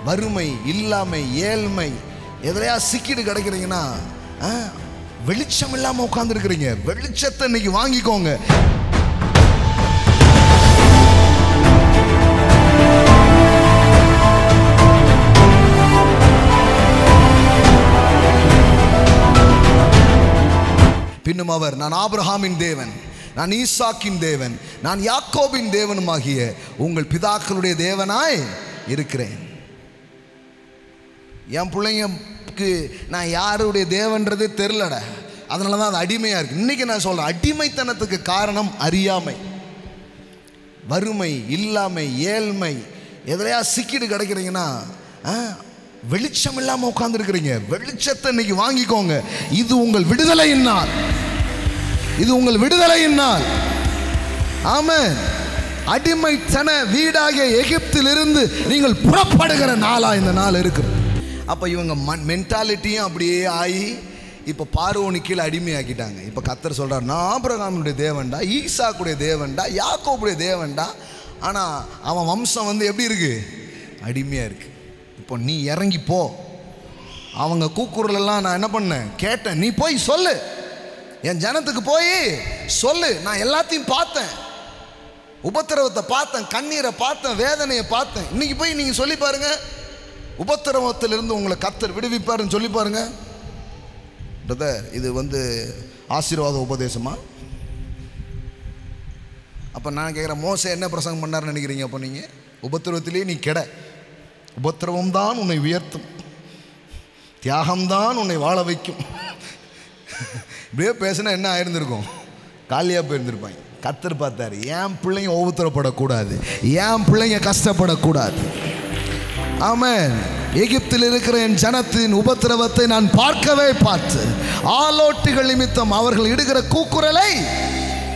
வறுமை, இல்லாமை, ஏழ்மை எதிலையா சிக்கிட்டு கிடைக்கிறீங்கன்னா வெளிச்சம் இல்லாம உட்கார்ந்து இருக்கிறீங்க. வெளிச்சத்தை இன்னைக்கு வாங்கிக்கோங்க. பின்னும் அவர், நான் ஆபிரகாமின் தேவன், நான் ஈசாக்கின் தேவன், நான் யாக்கோபின் தேவனுமாகிய உங்கள் பிதாக்களுடைய தேவனாய் இருக்கிறேன். என் பிள்ளைங்களுக்கு நான் யாருடைய தேவன்றதே தெரிலட, அதனால தான் அது அடிமையாக இருக்கு. இன்னைக்கு நான் சொல்கிறேன், அடிமைத்தனத்துக்கு காரணம் அறியாமை, வறுமை, இல்லாமை, ஏழ்மை எதிலையா சிக்கிட்டு கிடைக்கிறீங்கன்னா வெளிச்சம் இல்லாமல் உட்கார்ந்துருக்கிறீங்க. வெளிச்சத்தை இன்னைக்கு வாங்கிக்கோங்க. இது உங்கள் விடுதலையின் நாள். இது உங்கள் விடுதலையின் நாள். ஆமென். அடிமைத்தன வீடாகிய எகிப்திலிருந்து நீங்கள் புறப்படுகிற நாளா இந்த நாள் இருக்கு. அப்போ இவங்க மென்டாலிட்டியும் அப்படியே ஆகி இப்போ பார்வோனு கீழே அடிமையாக்கிட்டாங்க. இப்போ கர்த்தர் சொல்கிறார், நான் ஆபிரகாமுடைய தேவன்டா, ஈசாக்குடைய தேவன்டா, யாக்கோபுடைய தேவன்டா. ஆனால் அவன் வம்சம் எப்படி இருக்கு? அடிமையாக இருக்கு. இப்போ நீ இறங்கி போ. அவங்க கூக்குரலெல்லாம் நான் என்ன பண்ணேன், கேட்டேன். நீ போய் சொல்லு, என் ஜனத்துக்கு போய் சொல்லு. நான் எல்லாத்தையும் பார்த்தேன், உபத்திரவத்தை பார்த்தேன், கண்ணீரை பார்த்தேன், வேதனையை பார்த்தேன். இன்னைக்கு போய் நீங்கள் சொல்லி பாருங்க, உபத்திரவத்திலிருந்து உங்களை கர்த்தர் விடுவிப்பாருன்னு சொல்லி பாருங்க. பிரதர், இது ஆசீர்வாத உபதேசமா? அப்போ நான் கேட்குறேன், மோசே என்ன பிரசங்கம் பண்ணார்னு நினைக்கிறீங்க? அப்போ நீங்கள் உபத்திரவத்திலே நீ கெட. உபத்திரவம் தான் உன்னை உயர்த்தும், தியாகம்தான் உன்னை வாழ வைக்கும். இப்படியே பேசினா என்ன ஆயிருந்திருக்கும்? காலியாக போயிருந்திருப்பாங்க. கர்த்தர் பார்த்தாரு, என் பிள்ளைங்க உபத்திரப்படக்கூடாது, என் பிள்ளைங்க கஷ்டப்படக்கூடாது. ஆமென். எகிப்தில் இருக்கிற என் ஜனத்தின் உபத்திரவத்தை நான் பார்க்கவே பார்த்து ஆலோட்டிகள் நிமித்தம் அவர்கள் இடுகிற கூக்குரலை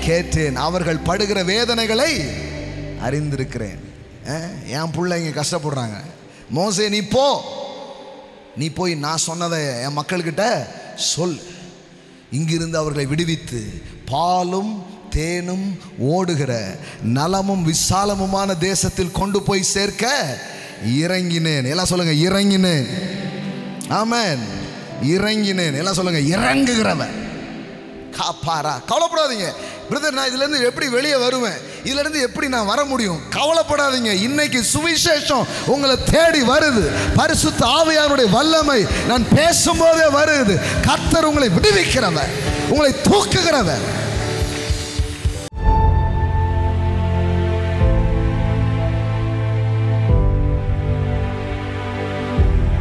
கேட்டேன், அவர்கள் படுகிற வேதனைகளை அறிந்திருக்கிறேன். என் பிள்ளைங்க கஷ்டப்படுறாங்க. மோசே நீ போய் நான் சொன்னதை என் மக்கள்கிட்ட சொல். இங்கிருந்து அவர்களை விடுவித்து பாலும் தேனும் ஓடுகிற நலமும் விசாலமுமான தேசத்தில் கொண்டு போய் சேர்க்க இறங்கினேன். எல்லாம் சொல்லுங்க, இறங்கினேன். ஆமென். இறங்கினேன். எல்லாம் சொல்லுங்க, இறங்குகிறவன். காப்பாரா. கவலைப்படாதீங்க பிரதர், நான் இதுலேருந்து எப்படி வெளியே வருவேன், இதுலேருந்து எப்படி நான் வர முடியும்? கவலைப்படாதீங்க. இன்னைக்கு சுவிசேஷம் உங்களை தேடி வருது. பரிசுத்த ஆவியானுடைய வல்லமை நான் பேசும்போதே வருது. கர்த்தர் உங்களை விடுவிக்கிறவர், உங்களை தூக்குகிறவர்.